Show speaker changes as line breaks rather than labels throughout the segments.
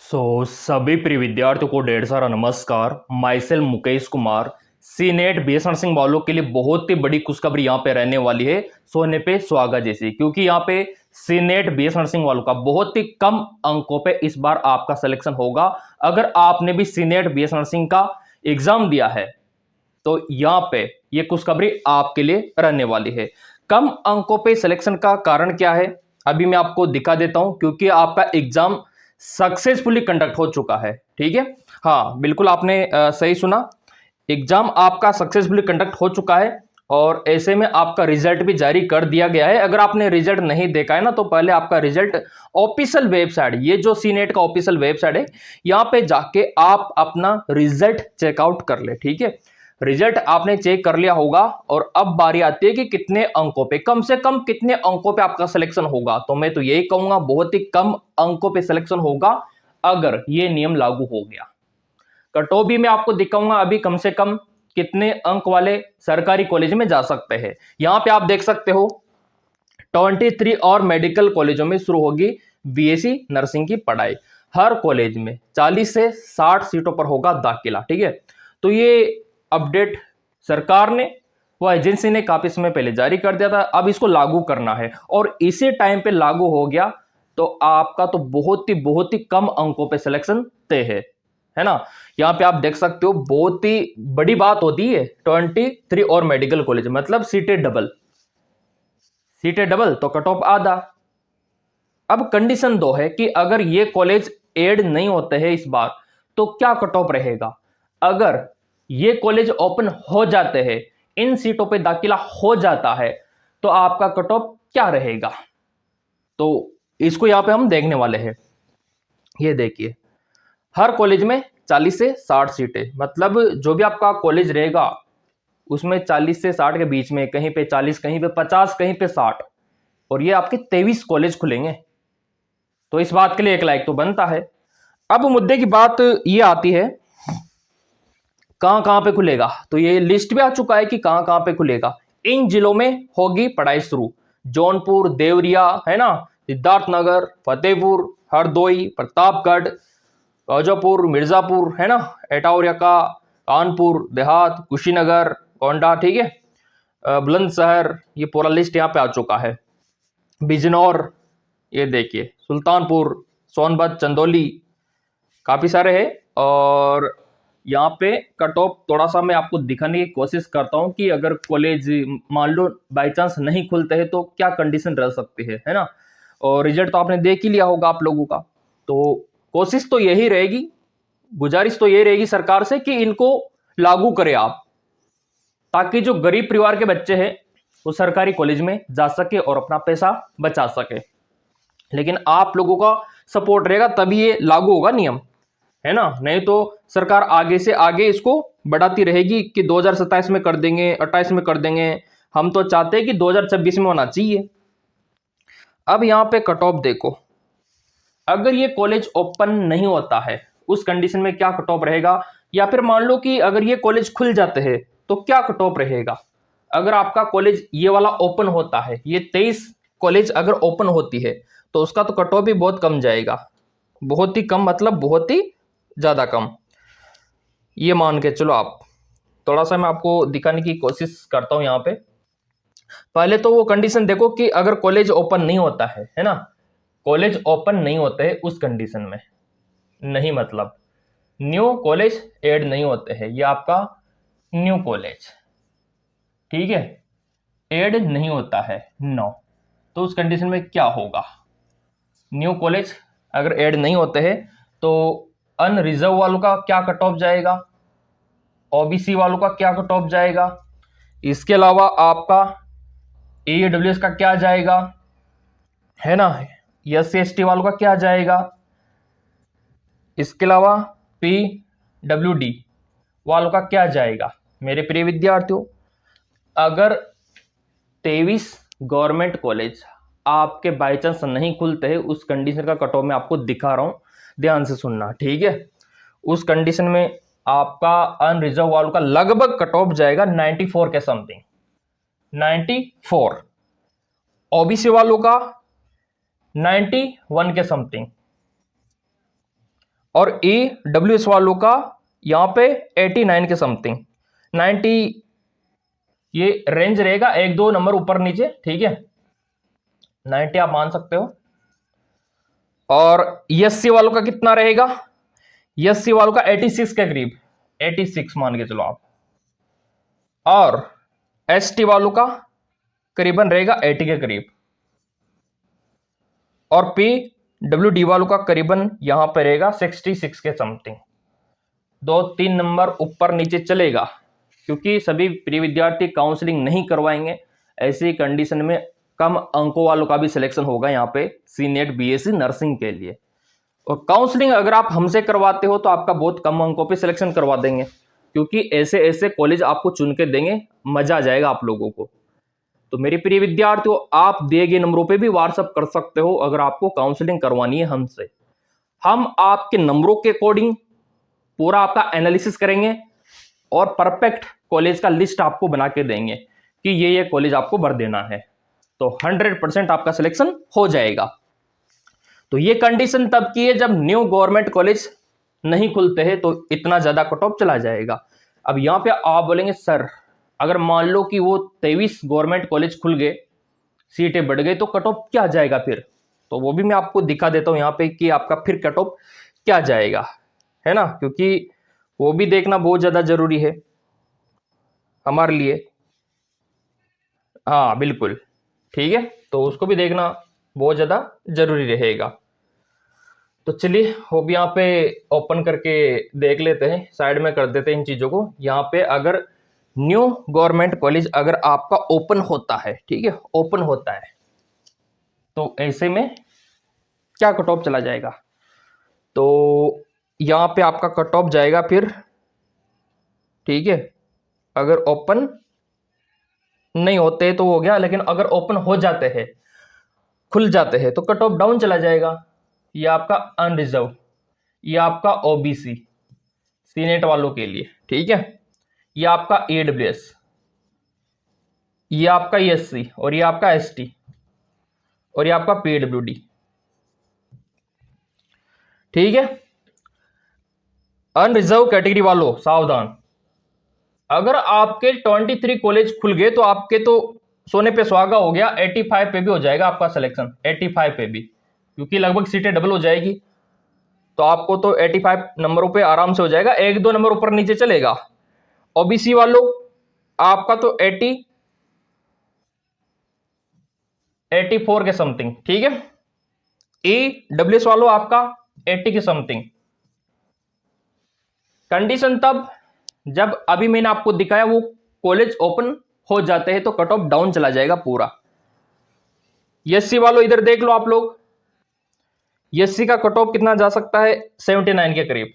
सभी प्रिय विद्यार्थियों को ढेर सारा नमस्कार। माइसेल मुकेश कुमार। सी नेट बी एस नर्सिंग वालों के लिए बहुत ही बड़ी खुशखबरी यहाँ पे रहने वाली है, सोने पे सुहागा जैसी, क्योंकि यहाँ पे सी नेट बी एस नर्सिंग वालों का बहुत ही कम अंकों पे इस बार आपका सिलेक्शन होगा। अगर आपने भी सी नेट बी एस नर्सिंग का एग्जाम दिया है तो यहाँ पे ये खुशखबरी आपके लिए रहने वाली है। कम अंकों पे सिलेक्शन का कारण क्या है अभी मैं आपको दिखा देता हूं, क्योंकि आपका एग्जाम सक्सेसफुली कंडक्ट हो चुका है। ठीक है, हाँ बिल्कुल आपने सही सुना। एग्जाम आपका सक्सेसफुली कंडक्ट हो चुका है और ऐसे में आपका रिजल्ट भी जारी कर दिया गया है। अगर आपने रिजल्ट नहीं देखा है ना, तो पहले आपका रिजल्ट ऑफिशियल वेबसाइट, ये जो सी नेट का ऑफिशियल वेबसाइट है, यहाँ पे जाके आप अपना रिजल्ट चेकआउट कर ले। ठीक है, रिजल्ट आपने चेक कर लिया होगा और अब बारी आती है कि कितने अंकों पे, कम से कम कितने अंकों पे आपका सिलेक्शन होगा। तो मैं तो यही कहूंगा बहुत ही कम अंकों पे सिलेक्शन होगा अगर ये नियम लागू हो गया। कट ऑफ भी मैं आपको दिखाऊंगा अभी कम से कम कितने अंक वाले सरकारी कॉलेज में जा सकते हैं। यहां पे आप देख सकते हो 23 और मेडिकल कॉलेजों में शुरू होगी बीएससी नर्सिंग की पढ़ाई। हर कॉलेज में 40 से 60 सीटों पर होगा दाखिला। ठीक है, तो ये अपडेट सरकार ने व एजेंसी ने काफी समय पहले जारी कर दिया था। अब इसको लागू करना है और इसी टाइम पे लागू हो गया तो आपका तो बहुत ही कम अंकों पे सिलेक्शन तय है ना। यहाँ पे आप देख सकते हो बहुत ही बड़ी बात होती है 23 और मेडिकल कॉलेज, मतलब सीटें डबल तो कट ऑफ आधा। अब कंडीशन दो है कि अगर ये कॉलेज ऐड नहीं होते हैं इस बार तो क्या कट ऑफ रहेगा। अगर ये कॉलेज ओपन हो जाते हैं, इन सीटों पे दाखिला हो जाता है, तो आपका कट ऑफ क्या रहेगा, तो इसको यहां पे हम देखने वाले हैं। ये देखिए, हर कॉलेज में 40 से 60 सीटें, मतलब जो भी आपका कॉलेज रहेगा उसमें 40 से 60 के बीच में, कहीं पे 40, कहीं पे 50, कहीं पे 60, और ये आपके 23 कॉलेज खुलेंगे। तो इस बात के लिए एक लाइक तो बनता है। अब मुद्दे की बात ये आती है कहां कहां पे खुलेगा, तो ये लिस्ट भी आ चुका है कि कहां कहां पे खुलेगा। इन जिलों में होगी पढ़ाई शुरू, जौनपुर, देवरिया है ना, सिद्धार्थनगर, फतेहपुर, हरदोई, प्रतापगढ़, गाजोपुर, मिर्जापुर है ना, एटाउरिया, कानपुर देहात, कुशीनगर, गोंडा। ठीक है, बुलंदशहर, ये पूरा लिस्ट यहाँ पे आ चुका है। बिजनौर, ये देखिए सुल्तानपुर, सोनभद्र, चंदौली, काफी सारे हैं। और यहाँ पे कट ऑफ थोड़ा सा मैं आपको दिखाने की कोशिश करता हूँ कि अगर कॉलेज मान लो बाई चांस नहीं खुलते हैं तो क्या कंडीशन रह सकती है ना। और रिजल्ट तो आपने देख ही लिया होगा आप लोगों का। तो कोशिश तो यही रहेगी, गुजारिश तो यही रहेगी सरकार से कि इनको लागू करें आप, ताकि जो गरीब परिवार के बच्चे हैं वो सरकारी कॉलेज में जा सके और अपना पैसा बचा सके। लेकिन आप लोगों का सपोर्ट रहेगा तभी ये लागू होगा नियम, है ना। नहीं तो सरकार आगे से आगे इसको बढ़ाती रहेगी कि 2027 में कर देंगे, 28 में कर देंगे। हम तो चाहते हैं कि 2026 में होना चाहिए। अब यहाँ पे कट ऑफ देखो, अगर ये कॉलेज ओपन नहीं होता है उस कंडीशन में क्या कट ऑफ रहेगा, या फिर मान लो कि अगर ये कॉलेज खुल जाते हैं तो क्या कट ऑफ रहेगा। अगर आपका कॉलेज ये वाला ओपन होता है, ये 23 कॉलेज अगर ओपन होती है तो उसका तो कट ऑफ भी बहुत कम जाएगा। बहुत ही कम मतलब बहुत ही ज्यादा कम, ये मान के चलो आप। थोड़ा सा मैं आपको दिखाने की कोशिश करता हूं यहाँ पे। पहले तो वो कंडीशन देखो कि अगर कॉलेज ओपन नहीं होता है ना, कॉलेज ओपन नहीं होते हैं उस कंडीशन में, नहीं मतलब न्यू कॉलेज ऐड नहीं होते हैं, ये आपका न्यू कॉलेज, ठीक है, ऐड नहीं होता है नो, तो उस कंडीशन में क्या होगा। न्यू कॉलेज अगर ऐड नहीं होते हैं तो अनरिजर्व वालों का क्या कट ऑफ जाएगा, ओबीसी वालों का क्या कट ऑफ जाएगा, इसके अलावा आपका ईडब्ल्यूएस का क्या जाएगा, है ना, SC ST वालों का क्या जाएगा, इसके अलावा PWD वालों का क्या जाएगा। मेरे प्रिय विद्यार्थियों, अगर 23 गवर्नमेंट कॉलेज आपके बाई चांस नहीं खुलते हैं, उस कंडीशन का कट ऑफ मैं आपको दिखा रहा हूं, ध्यान से सुनना, ठीक है। उस कंडीशन में आपका अनरिजर्व वालों का लगभग कट ऑफ जाएगा 94 के समथिंग, 94, ओबीसी वालों का 91 के समथिंग, और EWS वालों का यहाँ पे 89 के समथिंग, 90 ये रेंज रहेगा, 1-2 नंबर ऊपर नीचे, ठीक है, 90 आप मान सकते हो। और SC वालों का कितना रहेगा? SC वालों का 86 के करीब, 86 मान के चलो आप। और ST वालों का करीबन रहेगा 80 के करीब। और PWD वालों का करीबन यहां पर रहेगा 66 के समथिंग, 2-3 नंबर ऊपर नीचे चलेगा, क्योंकि सभी प्रिय विद्यार्थी काउंसलिंग नहीं करवाएंगे। ऐसी कंडीशन में कम अंकों वालों का भी सिलेक्शन होगा यहाँ पे CNET BSc नर्सिंग के लिए। और काउंसलिंग अगर आप हमसे करवाते हो तो आपका बहुत कम अंकों पे सिलेक्शन करवा देंगे, क्योंकि ऐसे ऐसे कॉलेज आपको चुन के देंगे, मजा आ जाएगा आप लोगों को। तो मेरे प्रिय विद्यार्थियों, आप दिए गए नंबरों पे भी व्हाट्सअप कर सकते हो अगर आपको काउंसलिंग करवानी है हमसे। हम आपके नंबरों के अकॉर्डिंग पूरा आपका एनालिसिस करेंगे और परफेक्ट कॉलेज का लिस्ट आपको बना के देंगे कि ये कॉलेज आपको भर देना है, तो 100% आपका सिलेक्शन हो जाएगा। तो ये कंडीशन तब की है जब न्यू गवर्नमेंट कॉलेज नहीं खुलते हैं, तो इतना ज्यादा कट ऑफ चला जाएगा। अब यहां पे आप बोलेंगे सर, अगर मान लो कि वो 23 गवर्नमेंट कॉलेज खुल गए, सीटें बढ़ गई, तो कट ऑफ क्या जाएगा फिर? तो वो भी मैं आपको दिखा देता हूं यहाँ पे कि आपका फिर कट ऑफ क्या जाएगा, है ना, क्योंकि वो भी देखना बहुत ज्यादा जरूरी है हमारे लिए। हाँ बिल्कुल, ठीक है, तो उसको भी देखना बहुत ज्यादा जरूरी रहेगा। तो चलिए वो भी यहाँ पे ओपन करके देख लेते हैं, साइड में कर देते हैं इन चीजों को। यहाँ पे अगर न्यू गवर्नमेंट कॉलेज अगर आपका ओपन होता है, ठीक है, ओपन होता है, तो ऐसे में क्या कट ऑफ चला जाएगा? तो यहाँ पे आपका कट ऑफ जाएगा फिर, ठीक है, अगर ओपन नहीं होते तो हो गया, लेकिन अगर ओपन हो जाते हैं, खुल जाते हैं, तो कट ऑफ डाउन चला जाएगा। ये आपका अनरिजर्व, ये आपका OBC सीनेट वालों के लिए, ठीक है, ये आपका EWS, ये आपका SC, और ये आपका ST, और ये आपका PWD, ठीक है। अनरिजर्व कैटेगरी वालों सावधान, अगर आपके 23 कॉलेज खुल गए तो आपके तो सोने पे सुहागा हो गया, 85 पे भी हो जाएगा आपका सिलेक्शन, 85 पे भी, क्योंकि लगभग सीटें डबल हो जाएगी, तो आपको तो 85 नंबरों पे आराम से हो जाएगा, 1-2 नंबर ऊपर नीचे चलेगा। OBC वालों आपका तो 84 के समथिंग, ठीक है। EWS वालों आपका 80 के समथिंग। कंडीशन तब जब अभी मैंने आपको दिखाया वो कॉलेज ओपन हो जाते हैं, तो कट ऑफ डाउन चला जाएगा पूरा। SC वालों इधर देख लो आप लोग, SC का कट ऑफ कितना जा सकता है? 79 के करीब,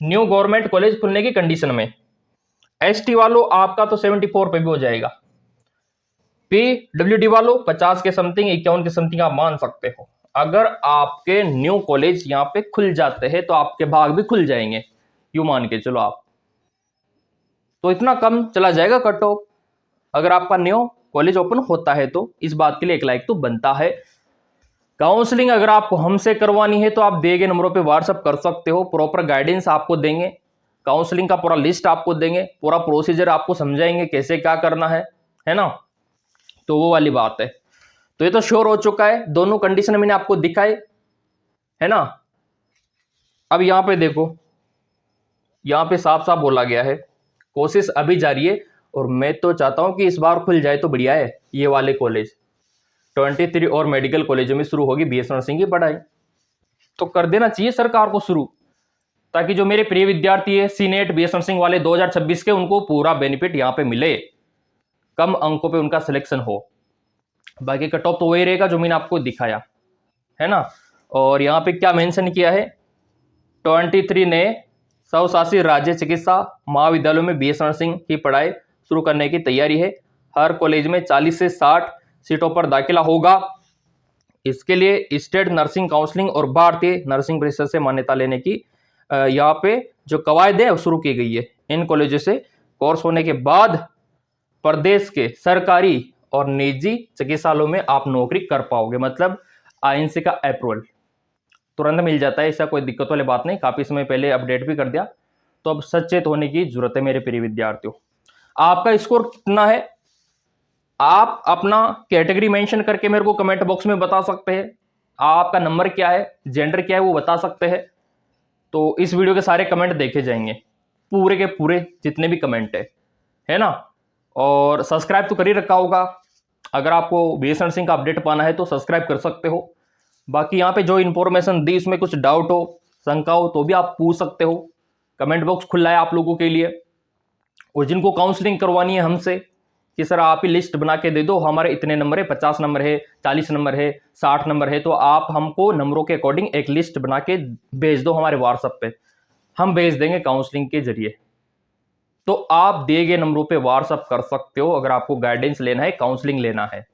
न्यू गवर्नमेंट कॉलेज खुलने की कंडीशन में। ST वालों आपका तो 74 पे भी हो जाएगा। PWD वालों 50 के समथिंग, 51 के समथिंग आप मान सकते हो। अगर आपके न्यू कॉलेज यहाँ पे खुल जाते हैं तो आपके भाग भी खुल जाएंगे, यूं मान के चलो आप, तो इतना कम चला जाएगा कट ऑफ अगर आपका न्यू कॉलेज ओपन होता है। तो इस बात के लिए एक लाइक तो बनता है। काउंसलिंग अगर आपको हमसे करवानी है तो आप दिए गए नंबरों पे व्हाट्सअप कर सकते हो, प्रॉपर गाइडेंस आपको देंगे, काउंसलिंग का पूरा लिस्ट आपको देंगे, पूरा प्रोसीजर आपको समझाएंगे कैसे क्या करना है ना, तो वो वाली बात है। तो ये तो श्योर हो चुका है, दोनों कंडीशन मैंने आपको दिखाए, है ना। अब यहां पे देखो, यहां पे साफ साफ बोला गया है, कोशिश अभी जारी है, और मैं तो चाहता हूं कि इस बार खुल जाए तो बढ़िया है। ये वाले कॉलेज 23 और मेडिकल कॉलेजों में शुरू होगी BS नर्सिंग की पढ़ाई, तो कर देना चाहिए सरकार को शुरू, ताकि जो मेरे प्रिय विद्यार्थी है CNET BS नर्सिंग वाले 2026 के, उनको पूरा बेनिफिट यहाँ पे मिले, कम अंकों पे उनका सिलेक्शन हो। बाकी कट ऑफ तो वही रहेगा जो मैंने आपको दिखाया, है ना। और यहाँ पे क्या मेंशन किया है, 23 ने स्वशासी राज्य चिकित्सा महाविद्यालयों में BS नर्सिंग की पढ़ाई शुरू करने की तैयारी है। हर कॉलेज में 40 से 60 सीटों पर दाखिला होगा। इसके लिए स्टेट नर्सिंग काउंसिलिंग और भारतीय नर्सिंग परिषद से मान्यता लेने की यहाँ पे जो कवायद है शुरू की गई है। इन कॉलेजों से कोर्स होने के बाद प्रदेश के सरकारी और निजी चिकित्सालयों में आप नौकरी कर पाओगे, मतलब INC का अप्रूवल। तुरंत मिल जाता है, ऐसा कोई दिक्कत वाली बात नहीं। काफ़ी समय पहले अपडेट भी कर दिया, तो अब सचेत होने की जरूरत है मेरे प्रिय विद्यार्थियों। आपका स्कोर कितना है आप अपना कैटेगरी मेंशन करके मेरे को कमेंट बॉक्स में बता सकते हैं। आपका नंबर क्या है, जेंडर क्या है, वो बता सकते हैं। तो इस वीडियो के सारे कमेंट देखे जाएंगे, पूरे के पूरे जितने भी कमेंट है ना। और सब्सक्राइब तो कर ही रखा होगा, अगर आपको बीएस नर्सिंग का अपडेट पाना है तो सब्सक्राइब कर सकते हो। बाकी यहाँ पे जो इन्फॉर्मेशन दी उसमें कुछ डाउट हो, शंका हो, तो भी आप पूछ सकते हो। कमेंट बॉक्स खुला है आप लोगों के लिए। और जिनको काउंसलिंग करवानी है हमसे कि सर आप ही लिस्ट बना के दे दो, हमारे इतने नंबर है, 50 नंबर है, 40 नंबर है, 60 नंबर है, तो आप हमको नंबरों के अकॉर्डिंग एक लिस्ट बना के भेज दो हमारे व्हाट्सएप पे, हम भेज देंगे काउंसलिंग के जरिए। तो आप दिए गए नंबरों पे व्हाट्सएप कर सकते हो अगर आपको गाइडेंस लेना है, काउंसलिंग लेना है।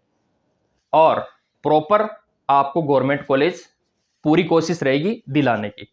और प्रॉपर आपको गवर्नमेंट कॉलेज पूरी कोशिश रहेगी दिलाने की।